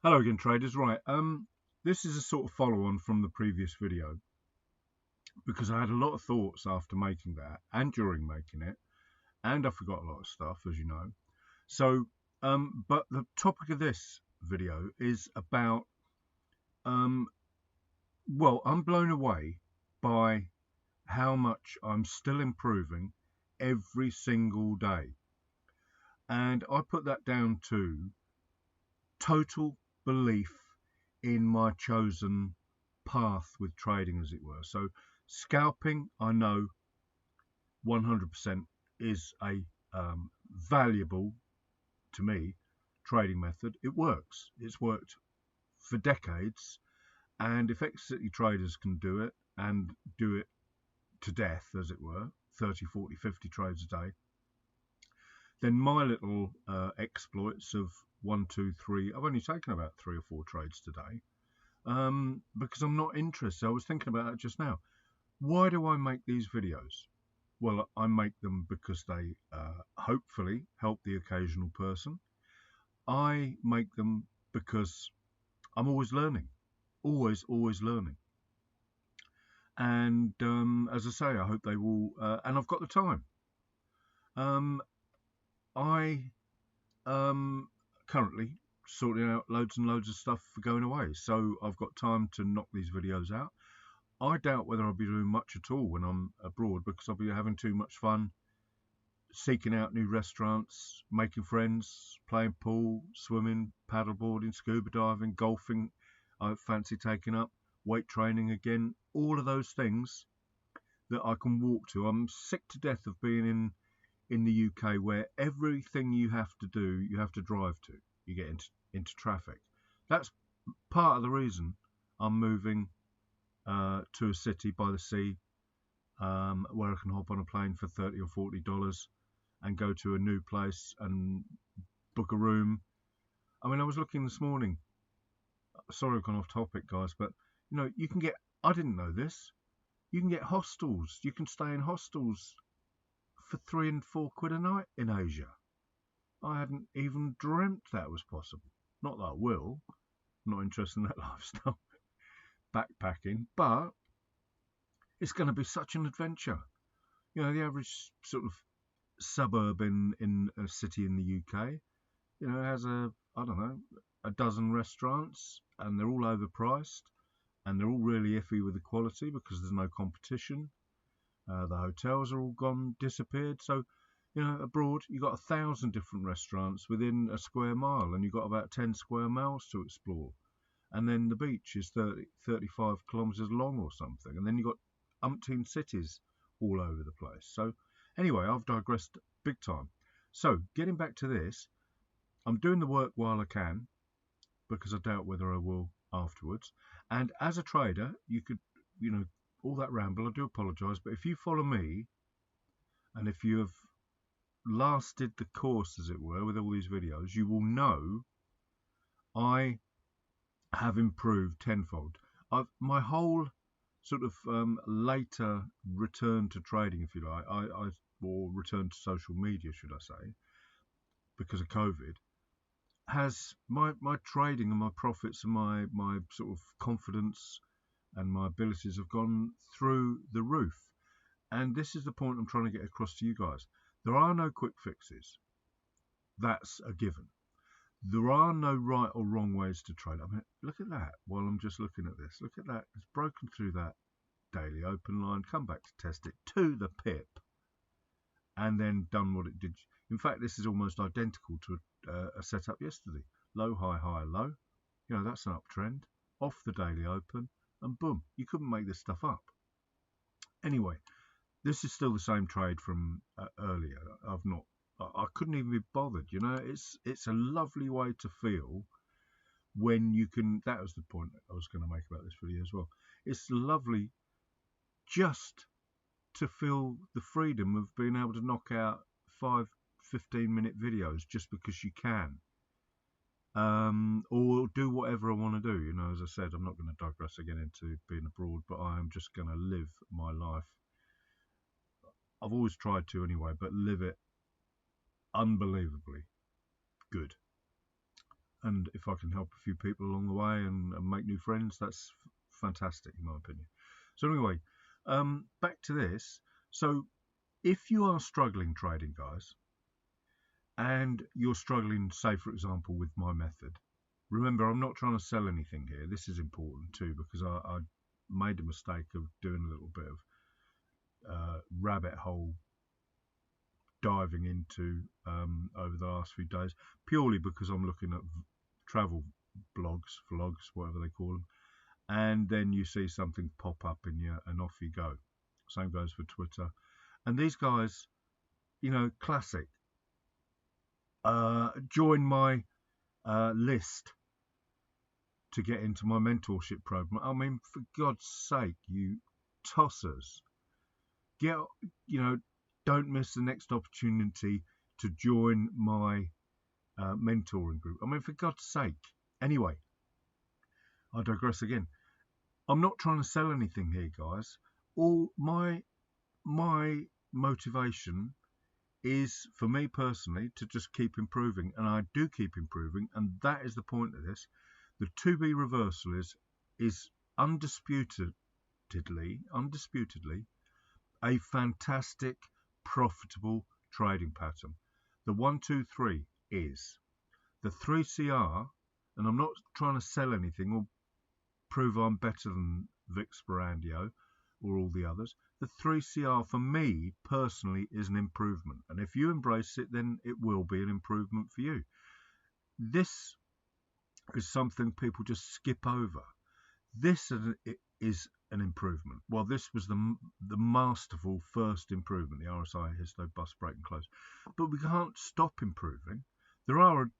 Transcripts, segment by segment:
Hello again, traders. Right, this is a sort of follow-on from the previous video because I had a lot of thoughts after making that and during making it, and I forgot a lot of stuff, as you know. So, but the topic of this video is about, well, I'm blown away by how much I'm still improving every single day, and I put that down to total belief in my chosen path with trading, as it were. So scalping, I know 100% is a valuable, to me, trading method. It works. It's worked for decades, and if ex-city traders can do it and do it to death, as it were, 30, 40, 50 trades a day, then my little exploits of 1, 2, 3, I've only taken about 3 or 4 trades today, because I'm not interested. I was thinking about that just now. Why do I make these videos? Well, I make them because they hopefully help the occasional person. I make them because I'm always learning, always learning. And as I say, I hope they will, and I've got the time. I currently sorting out loads and loads of stuff for going away, so I've got time to knock these videos out. I doubt whether I'll be doing much at all when I'm abroad because I'll be having too much fun seeking out new restaurants, making friends, playing pool, swimming, paddleboarding, scuba diving, golfing. I fancy taking up weight training again. All of those things that I can walk to. I'm sick to death of being in the UK where everything you have to do, you have to drive to. You get into traffic. That's part of the reason I'm moving to a city by the sea, where I can hop on a plane for $30 or $40 and go to a new place and book a room. I mean, I was looking this morning. Sorry, I've gone off topic, guys, but you know, you can get. I didn't know this. You can get hostels. You can stay in hostels for £3 and £4 a night in Asia. I hadn't even dreamt that was possible. Not that I will. I'm not interested in that lifestyle, backpacking, but it's going to be such an adventure. You know, the average sort of suburb in a city in the UK, you know, has I don't know, a dozen restaurants, and they're all overpriced, and they're all really iffy with the quality because there's no competition. The hotels are all gone, disappeared. So, you know, abroad you've got 1,000 different restaurants within a square mile, and you've got about 10 square miles to explore. And then the beach is 30, 35 kilometres long or something, and then you've got umpteen cities all over the place. So anyway, I've digressed big time. So getting back to this, I'm doing the work while I can because I doubt whether I will afterwards. And as a trader, you could, you know, all that ramble, I do apologise, but if you follow me and if you have lasted the course, as it were, with all these videos, you will know I have improved tenfold. My whole sort of later return to trading, if you like, or return to social media, should I say, because of COVID, has my trading and my profits and my sort of confidence and my abilities have gone through the roof. And this is the point I'm trying to get across to you guys. There are no quick fixes. That's a given. There are no right or wrong ways to trade. I mean, look at that. While I'm just looking at this, look at that. It's broken through that daily open line, come back to test it to the pip, and then done what it did. In fact, this is almost identical to a setup yesterday. Low, high, high, low. You know, that's an uptrend. Off the daily open, and boom. You couldn't make this stuff up. Anyway, this is still the same trade from earlier. I couldn't even be bothered. You know, it's a lovely way to feel when you can. That was the point I was going to make about this video as well. It's lovely just to feel the freedom of being able to knock out 5 15-minute videos just because you can, or do whatever I want to do. You know, as I said, I'm not going to digress again into being abroad, but I am just going to live my life. I've always tried to anyway, but live it unbelievably good. and if I can help a few people along the way and make new friends, that's fantastic in my opinion. So anyway, back to this. So if you are struggling trading, guys, and you're struggling, say for example, with my method, remember I'm not trying to sell anything here. This is important too, because I made a mistake of doing a little bit of rabbit hole diving into over the last few days, purely because I'm looking at travel blogs, vlogs, whatever they call them, and then you see something pop up in you and off you go. Same goes for Twitter. And these guys, you know, classic. Join my list to get into my mentorship program. I mean, for God's sake, you tossers, get, you know, don't miss the next opportunity to join my mentoring group. I mean, for God's sake. Anyway, I digress again. I'm not trying to sell anything here, guys. All my motivation is, for me personally, to just keep improving, and I do keep improving, and that is the point of this. The 2B reversal is undisputedly a fantastic, profitable trading pattern. The 1, 2, 3 is. The 3CR, and I'm not trying to sell anything or prove I'm better than Vix Sperandio or all the others. The 3CR for me personally is an improvement, and if you embrace it, then it will be an improvement for you. This is something people just skip over. This is an improvement. Well, this was the masterful first improvement, the RSI histo bust break and close. But we can't stop improving. There are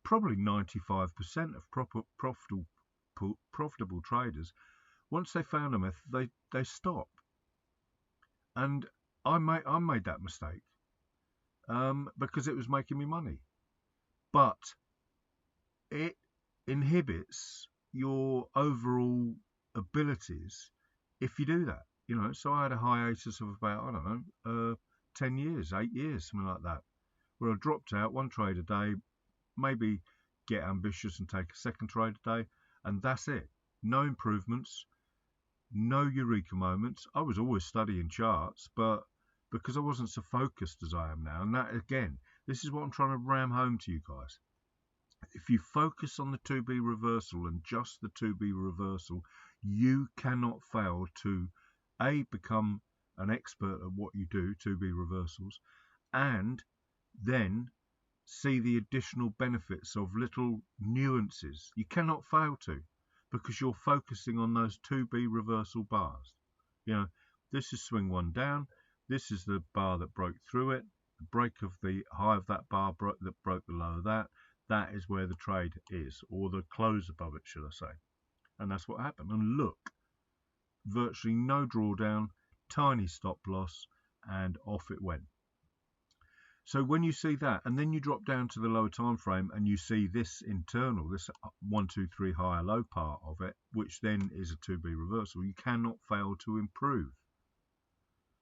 probably 95% of profitable traders, once they found a method, they stop. And I made that mistake because it was making me money. But it inhibits your overall abilities if you do that. You know, so I had a hiatus of about, I don't know, 10 years, 8 years, something like that, where I dropped out, one trade a day, maybe get ambitious and take a second trade a day, and that's it. No improvements, no eureka moments. I was always studying charts, but because I wasn't so focused as I am now, and that again, this is what I'm trying to ram home to you guys. If you focus on the 2B reversal and just the 2B reversal, you cannot fail to A, become an expert at what you do, 2B reversals, and then see the additional benefits of little nuances. You cannot fail to, because you're focusing on those 2B reversal bars. You know, this is swing one down, this is the bar that broke through it, the break of the high of that bar that broke the low of that. That is where the trade is, or the close above it, should I say. And that's what happened. And look, virtually no drawdown, tiny stop loss, and off it went. So when you see that, and then you drop down to the lower time frame and you see this internal, this 1, 2, 3 higher low part of it, which then is a 2B reversal, you cannot fail to improve.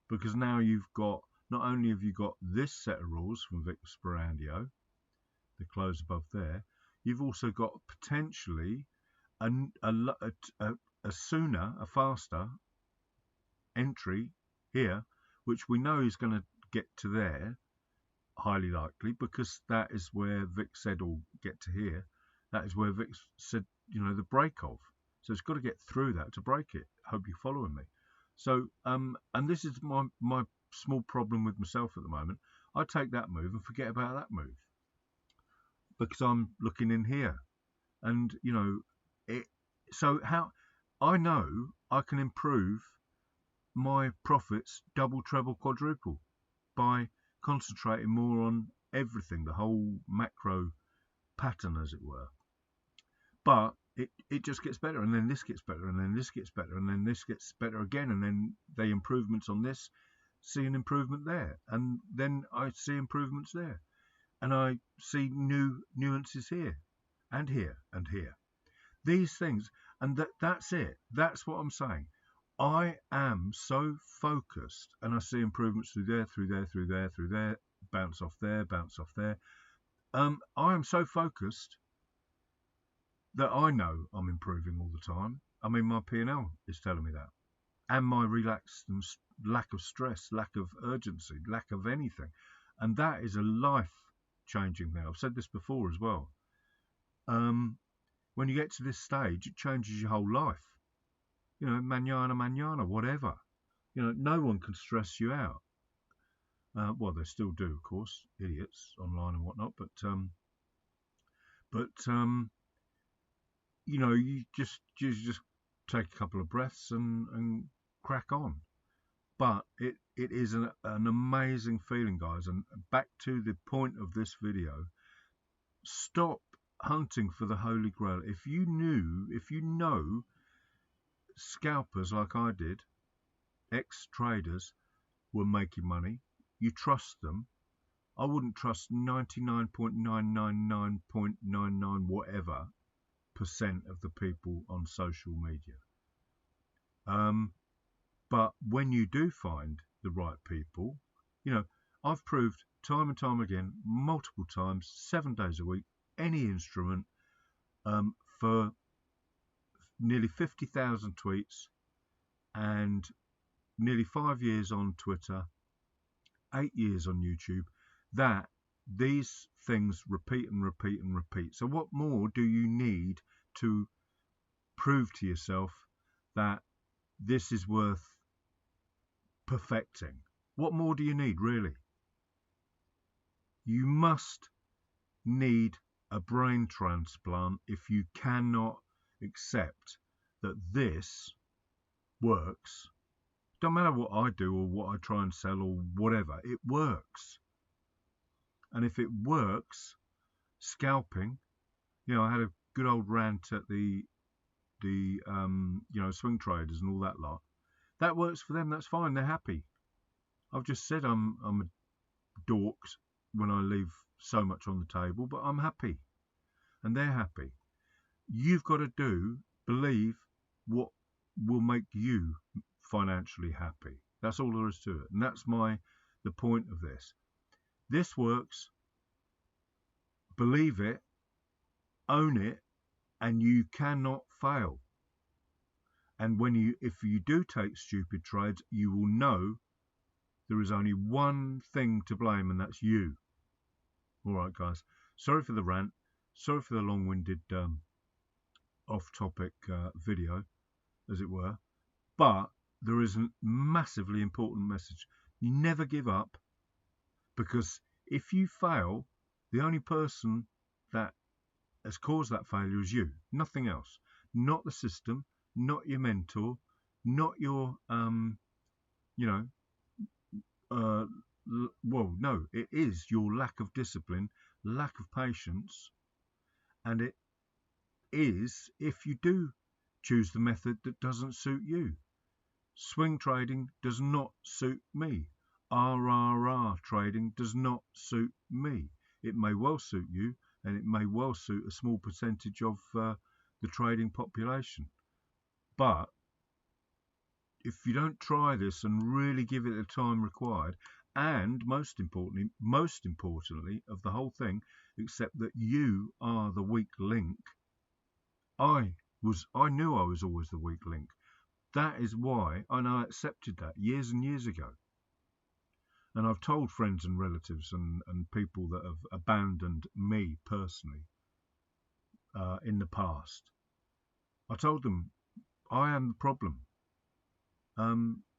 Because now you've got, not only have you got this set of rules from Vix Sperandio, the close above there, you've also got potentially a sooner, a faster entry here, which we know is going to get to there, highly likely, because that is where Vix said, or get to here, that is where Vix said, you know, the break of. So it's got to get through that to break it. I hope you're following me. So, and this is my small problem with myself at the moment. I take that move and forget about that move, because I'm looking in here, and you know it. So how I know I can improve my profits double, treble, quadruple by concentrating more on everything, the whole macro pattern, as it were. But it just gets better, and then this gets better, and then this gets better, and then this gets better again, and then the improvements on this, see an improvement there, and then I see improvements there. And I see new nuances here and here and here. These things, and that's it. That's what I'm saying. I am so focused, and I see improvements through there, through there, through there, through there, bounce off there, bounce off there. I am so focused that I know I'm improving all the time. I mean, my P&L is telling me that, and my relaxed and lack of stress, lack of urgency, lack of anything, and that is a life-changing thing. I've said this before as well. When you get to this stage, it changes your whole life. You know, manana, whatever. You know, no one can stress you out. Well, they still do, of course, idiots online and whatnot. But you know, you just take a couple of breaths and crack on. But it is an amazing feeling, guys. And back to the point of this video: stop hunting for the Holy Grail. If you know scalpers like I did, ex-traders, were making money, you trust them. I wouldn't trust 99.999.99 whatever percent of the people on social media. But when you do find the right people, you know, I've proved time and time again, multiple times, 7 days a week, any instrument, for nearly 50,000 tweets and nearly 5 years on Twitter, 8 years on YouTube, that these things repeat and repeat and repeat. So what more do you need to prove to yourself that this is worth perfecting? What more do you need, really? You must need a brain transplant if you cannot accept that this works. Don't matter what I do or what I try and sell or whatever, it works. And if it works, scalping, you know, I had a good old rant at the you know, swing traders and all that lot. That works for them, that's fine, they're happy. I've just said I'm a dork when I leave so much on the table, but I'm happy and they're happy. You've got to believe what will make you financially happy. That's all there is to it, and that's the point of this. This works. Believe it, own it, and you cannot fail. And if you do take stupid trades, you will know there is only one thing to blame, and that's you. All right, guys. Sorry for the rant. Sorry for the long-winded, off-topic video, as it were. But there is a massively important message. You never give up, because if you fail, the only person that has caused that failure is you, nothing else. Not the system, not your mentor, not your, well, no, it is your lack of discipline, lack of patience, and it is if you do choose the method that doesn't suit you. Swing trading does not suit me. RRR trading does not suit me. It may well suit you, and it may well suit a small percentage of the trading population. But if you don't try this and really give it the time required, and most importantly of the whole thing, accept that you are the weak link. I knew I was always the weak link. That is why I accepted that years and years ago. And I've told friends and relatives and people that have abandoned me personally in the past. I told them I am the problem.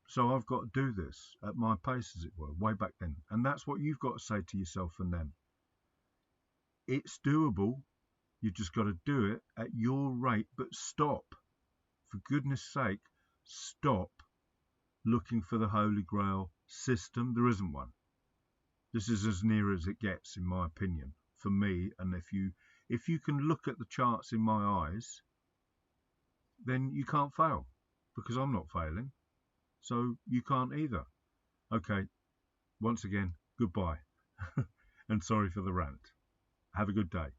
So I've got to do this at my pace, as it were, way back then. And that's what you've got to say to yourself and them. It's doable. You've just got to do it at your rate, but stop. For goodness sake, stop looking for the Holy Grail system. There isn't one. This is as near as it gets, in my opinion, for me. And if you can look at the charts in my eyes, then you can't fail, because I'm not failing. So you can't either. Okay, once again, goodbye. And sorry for the rant. Have a good day.